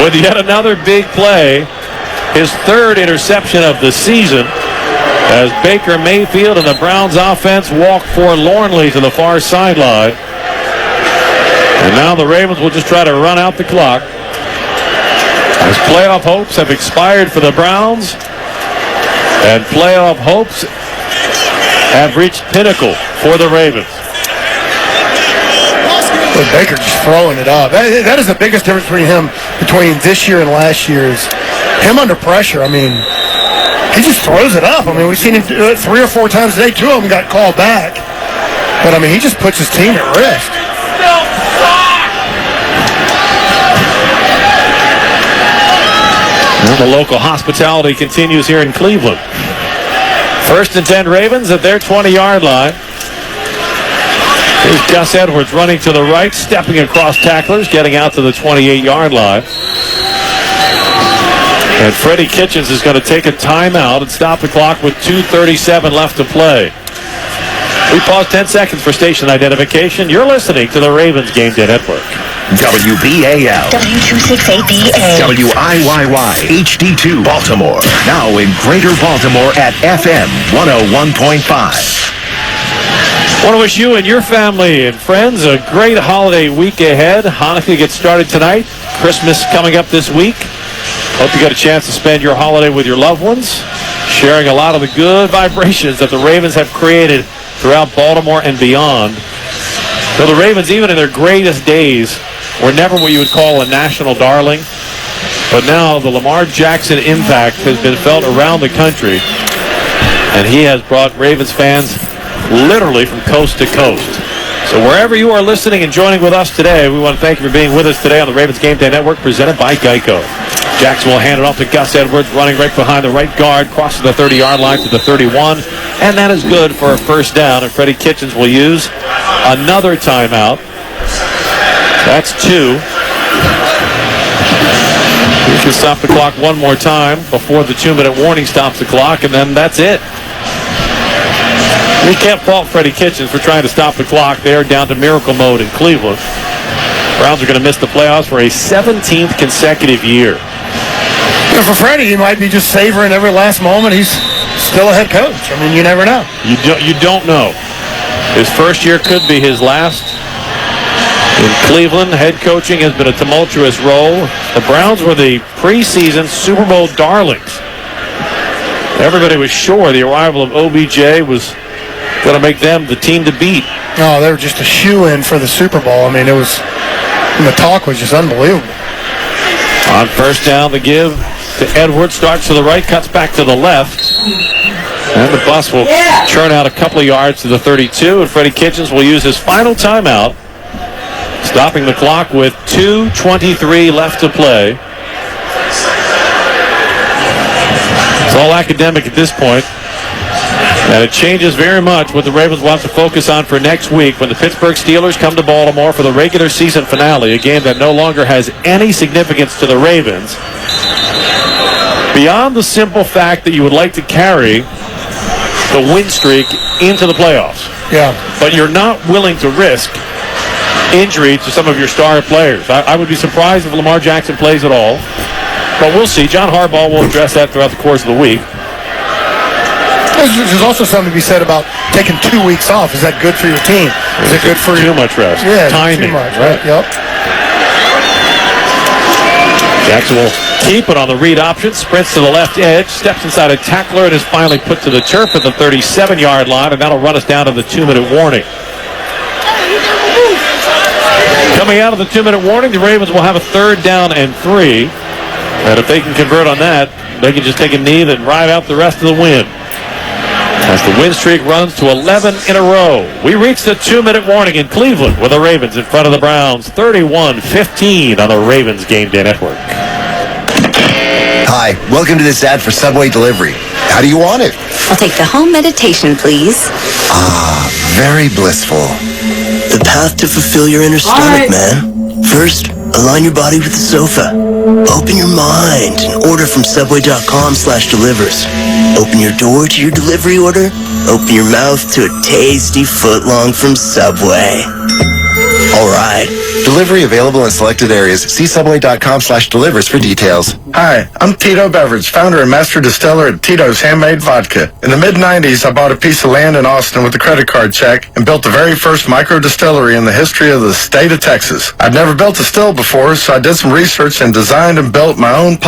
with yet another big play. His third interception of the season as Baker Mayfield and the Browns offense walk forlornly to the far sideline. And now the Ravens will just try to run out the clock as playoff hopes have expired for the Browns and playoff hopes have reached pinnacle for the Ravens. Well, Baker just throwing it up. That is the biggest difference between this year and last year is him under pressure. I mean, he just throws it up. I mean, we've seen him do it 3 or 4 times today. 2 of them got called back. But, I mean, he just puts his team at risk. Well, the local hospitality continues here in Cleveland. 1st and 10 Ravens at their 20-yard line. Here's Gus Edwards running to the right, stepping across tacklers, getting out to the 28-yard line. And Freddie Kitchens is going to take a timeout and stop the clock with 2:37 left to play. We pause 10 seconds for station identification. You're listening to the Ravens Game Day Network. WBAL. W268BA. WIYY. HD2 Baltimore. Now in Greater Baltimore at FM 101.5. I want to wish you and your family and friends a great holiday week ahead. Hanukkah gets started tonight. Christmas coming up this week. Hope you got a chance to spend your holiday with your loved ones, sharing a lot of the good vibrations that the Ravens have created throughout Baltimore and beyond. So the Ravens, even in their greatest days, were never what you would call a national darling. But now the Lamar Jackson impact has been felt around the country, and he has brought Ravens fans literally from coast to coast. So wherever you are listening and joining with us today, we want to thank you for being with us today on the Ravens Game Day Network, presented by Geico. Jackson will hand it off to Gus Edwards, running right behind the right guard, crosses the 30-yard line to the 31, and that is good for a first down. And Freddie Kitchens will use another timeout. That's 2. He can stop the clock one more time before the 2-minute warning stops the clock, and then that's it. We can't fault Freddie Kitchens for trying to stop the clock. They are down to miracle mode in Cleveland. Browns are going to miss the playoffs for a 17th consecutive year. And for Freddie, he might be just savoring every last moment. He's still a head coach. I mean, you never know. You don't know. His first year could be his last. In Cleveland, head coaching has been a tumultuous role. The Browns were the preseason Super Bowl darlings. Everybody was sure the arrival of OBJ was going to make them the team to beat. No, they were just a shoe-in for the Super Bowl. I mean, the talk was just unbelievable. On first down, the give to Edwards, starts to the right, cuts back to the left. And the bus will churn out a couple of yards to the 32, and Freddie Kitchens will use his final timeout, stopping the clock with 2:23 left to play. It's all academic at this point. And it changes very much what the Ravens will have to focus on for next week when the Pittsburgh Steelers come to Baltimore for the regular season finale, a game that no longer has any significance to the Ravens. Beyond the simple fact that you would like to carry the win streak into the playoffs. Yeah. But you're not willing to risk injury to some of your star players. I would be surprised if Lamar Jackson plays at all. But we'll see. John Harbaugh will address that throughout the course of the week. There's also something to be said about taking 2 weeks off. Is that good for your team? Is it good for too much rest? Yeah, timing, too much, right? Yep. Jackson will keep it on the read option, sprints to the left edge, steps inside a tackler, and is finally put to the turf at the 37-yard line, and that'll run us down to the 2-minute warning. Coming out of the 2-minute warning, the Ravens will have a 3rd down and 3. And if they can convert on that, they can just take a knee and ride out the rest of the win. As the win streak runs to 11 in a row. We reach the 2-minute warning in Cleveland with the Ravens in front of the Browns, 31-15 on the Ravens Game Day Network. Hi, welcome to this ad for Subway Delivery. How do you want it? I'll take the home meditation, please. Ah, very blissful. The path to fulfill your inner stomach, man. First, align your body with the sofa. Open your mind and order from Subway.com/delivers. Open your door to your delivery order. Open your mouth to a tasty footlong from Subway. All right. Delivery available in selected areas. See subway.com/delivers for details. Hi, I'm Tito Beverage, founder and master distiller at Tito's Handmade Vodka. In the mid-90s, I bought a piece of land in Austin with a credit card check and built the very first micro distillery in the history of the state of Texas. I'd never built a still before, so I did some research and designed and built my own